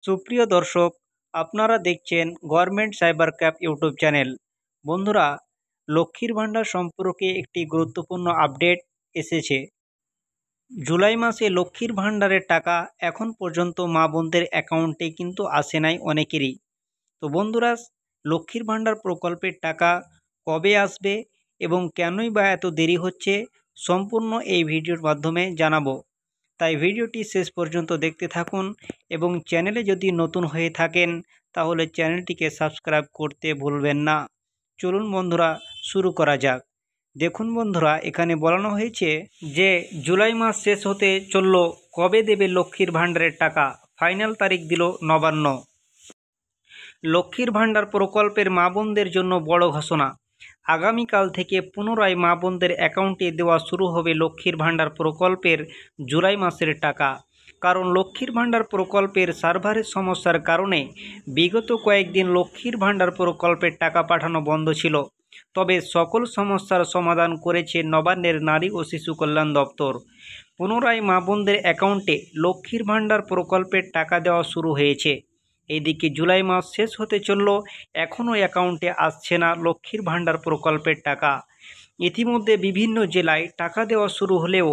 সুপ্রিয় দর্শক, আপনারা দেখছেন government cyber cafe YouTube channel. বন্ধুরা, লক্ষ্মীর ভাণ্ডার সম্পর্কে একটি গুরুত্বপূর্ণ আপডেট এসেছে। জুলাই মাসে লক্ষ্মীর ভাণ্ডারের টাকা এখন পর্যন্ত মা বোনদের অ্যাকাউন্টে কিন্তু আসে নাই অনেকেরই। তো বন্ধুরা, লক্ষ্মীর ভাণ্ডার প্রকল্পের টাকা কবে আসবে এবং কেনই বা এত দেরি হচ্ছে, সম্পূর্ণ এই ভিডিওর মাধ্যমে জানাবো। তাই ভিডিওটি শেষ পর্যন্ত দেখতে থাকুন এবং চ্যানেলে যদি নতুন হয়ে থাকেন তাহলে চ্যানেলটিকে সাবস্ক্রাইব করতে ভুলবেন না। চলুন বন্ধুরা, শুরু করা যাক। দেখুন বন্ধুরা, এখানে বলানো হয়েছে যে জুলাই মাস শেষ হতে চলল, কবে দেবে লক্ষ্মীর ভাণ্ডারের টাকা, ফাইনাল তারিখ দিল নবান্ন। লক্ষ্মীর ভাণ্ডার প্রকল্পের মা বোনদের জন্য বড় ঘোষণা। আগামীকাল থেকে পুনরায় মা বোনদের অ্যাকাউন্টে দেওয়া শুরু হবে লক্ষ্মীর ভাণ্ডার প্রকল্পের জুলাই মাসের টাকা। কারণ লক্ষ্মীর ভাণ্ডার প্রকল্পের সার্ভারের সমস্যার কারণে বিগত কয়েকদিন লক্ষ্মীর ভাণ্ডার প্রকল্পের টাকা পাঠানো বন্ধ ছিল। তবে সকল সমস্যার সমাধান করেছে নবান্নের নারী ও শিশু কল্যাণ দপ্তর। পুনরায় মা বোনদের অ্যাকাউন্টে লক্ষ্মীর ভাণ্ডার প্রকল্পের টাকা দেওয়া শুরু হয়েছে। এদিকে জুলাই মাস শেষ হতে চলল, এখনও অ্যাকাউন্টে আসছে না লক্ষ্মীর ভাণ্ডার প্রকল্পের টাকা। ইতিমধ্যে বিভিন্ন জেলায় টাকা দেওয়া শুরু হলেও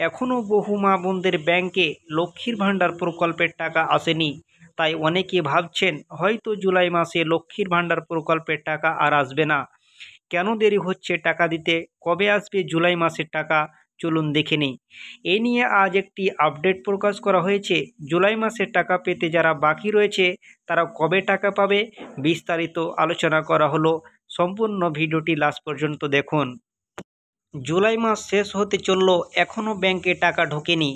এখনও বহু মা বোনদের ব্যাংকে লক্ষ্মীর ভাণ্ডার প্রকল্পের টাকা আসেনি। তাই অনেকে ভাবছেন হয়তো জুলাই মাসে লক্ষ্মীর ভাণ্ডার প্রকল্পের টাকা আর আসবে না। কেন দেরি হচ্ছে টাকা দিতে, কবে আসবে জুলাই মাসের টাকা, চলুন দেখে নিই। এ নিয়ে আজ একটি আপডেট প্রকাশ করা হয়েছে। জুলাই মাসের টাকা পেতে যারা বাকি রয়েছে তারা কবে টাকা পাবে, বিস্তারিত আলোচনা করা হলো। সম্পূর্ণ ভিডিওটি লাস্ট পর্যন্ত দেখুন। জুলাই মাস শেষ হতে চলল, এখনও ব্যাংকে টাকা ঢোকেনি।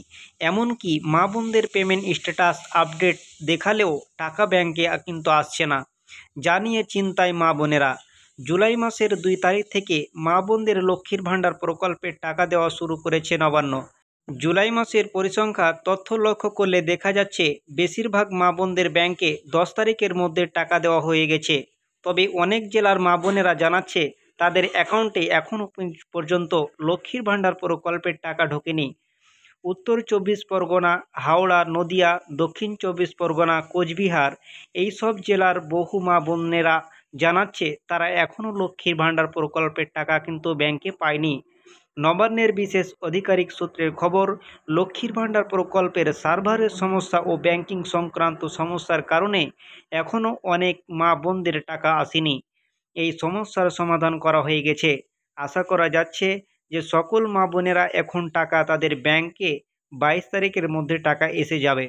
এমনকি মা বোনদের পেমেন্ট স্ট্যাটাস আপডেট দেখালেও টাকা ব্যাংকে কিন্তু আসছে না। জানিয়ে চিন্তায় মা বোনেরা। জুলাই মাসের 2 তারিখ থেকে মা বোনদের লক্ষ্মীর ভাণ্ডার প্রকল্পের টাকা দেওয়া শুরু করেছে নবান্ন। জুলাই মাসের পরিসংখ্যান তথ্য লক্ষ্য করলে দেখা যাচ্ছে বেশিরভাগ মা বোনদের ব্যাংকে 10 তারিখের মধ্যে টাকা দেওয়া হয়ে গেছে। তবে অনেক জেলার মা বোনেরা জানাচ্ছে তাদের অ্যাকাউন্টে এখনও পর্যন্ত লক্ষ্মীর ভাণ্ডার প্রকল্পের টাকা ঢোকেনি। উত্তর 24 পরগনা, হাওড়া, নদিয়া, দক্ষিণ 24 পরগনা, কোচবিহার এই সব জেলার বহু মা বোনেরা জানাচ্ছে তারা এখনও লক্ষ্মীর ভাণ্ডার প্রকল্পের টাকা কিন্তু ব্যাংকে পায়নি। নবান্নের বিশেষ আধিকারিক সূত্রের খবর, লক্ষ্মীর ভাণ্ডার প্রকল্পের সার্ভারের সমস্যা ও ব্যাংকিং সংক্রান্ত সমস্যার কারণে এখনও অনেক মা বোনদের টাকা আসেনি। এই সমস্যার সমাধান করা হয়ে গেছে। আশা করা যাচ্ছে যে সকল মা বোনেরা এখন টাকা তাদের ব্যাংকে 22 তারিখের মধ্যে টাকা এসে যাবে।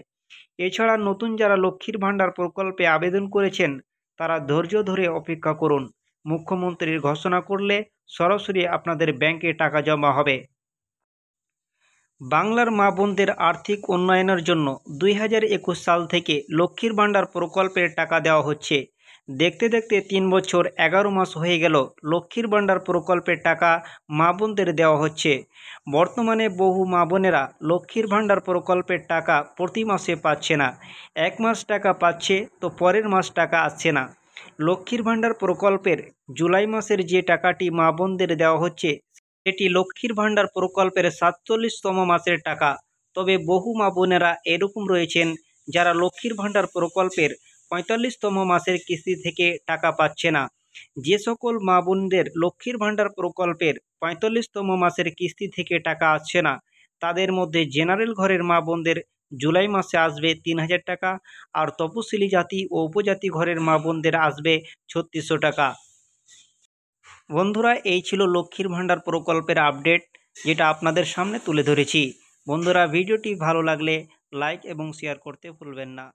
এছাড়া নতুন যারা লক্ষ্মীর ভাণ্ডার প্রকল্পে আবেদন করেছেন তারা ধৈর্য ধরে অপেক্ষা করুন। মুখ্যমন্ত্রীর ঘোষণা করলে সরাসরি আপনাদের ব্যাংকে টাকা জমা হবে। বাংলার মা বোনদের আর্থিক উন্নয়নের জন্য 2021 সাল থেকে লক্ষ্মীর ভাণ্ডার প্রকল্পের টাকা দেওয়া হচ্ছে। দেখতে দেখতে 3 বছর 11 মাস হয়ে গেল লক্ষ্মীর ভাণ্ডার প্রকল্পের টাকা মা বোনদের দেওয়া হচ্ছে। বর্তমানে বহু মা বোনেরা লক্ষ্মীর ভাণ্ডার প্রকল্পের টাকা প্রতি মাসে পাচ্ছে না। এক মাস টাকা পাচ্ছে তো পরের মাস টাকা আসছে না। লক্ষ্মীর ভাণ্ডার প্রকল্পের জুলাই মাসের যে টাকাটি মা বোনদের দেওয়া হচ্ছে এটি লক্ষ্মীর ভাণ্ডার প্রকল্পের 47তম মাসের টাকা। তবে বহু মা বোনেরা এরকম রয়েছেন যারা লক্ষ্মীর ভাণ্ডার প্রকল্পের 45তম মাসের কিস্তি থেকে টাকা পাচ্ছে না। যে সকল মা বোনদের লক্ষ্মীর ভাণ্ডার প্রকল্পের 45তম মাসের কিস্তি থেকে টাকা আসছে না তাদের মধ্যে জেনারেল ঘরের মা বোনদের জুলাই মাসে আসবে 3000 টাকা, আর তপশিলি জাতি ও উপজাতি ঘরের মা বোনদের আসবে 3600 টাকা। বন্ধুরা, এই ছিল লক্ষ্মীর ভাণ্ডার প্রকল্পের আপডেট, যেটা আপনাদের সামনে তুলে ধরেছি। বন্ধুরা, ভিডিওটি ভালো লাগলে লাইক এবং শেয়ার করতে ভুলবেন না।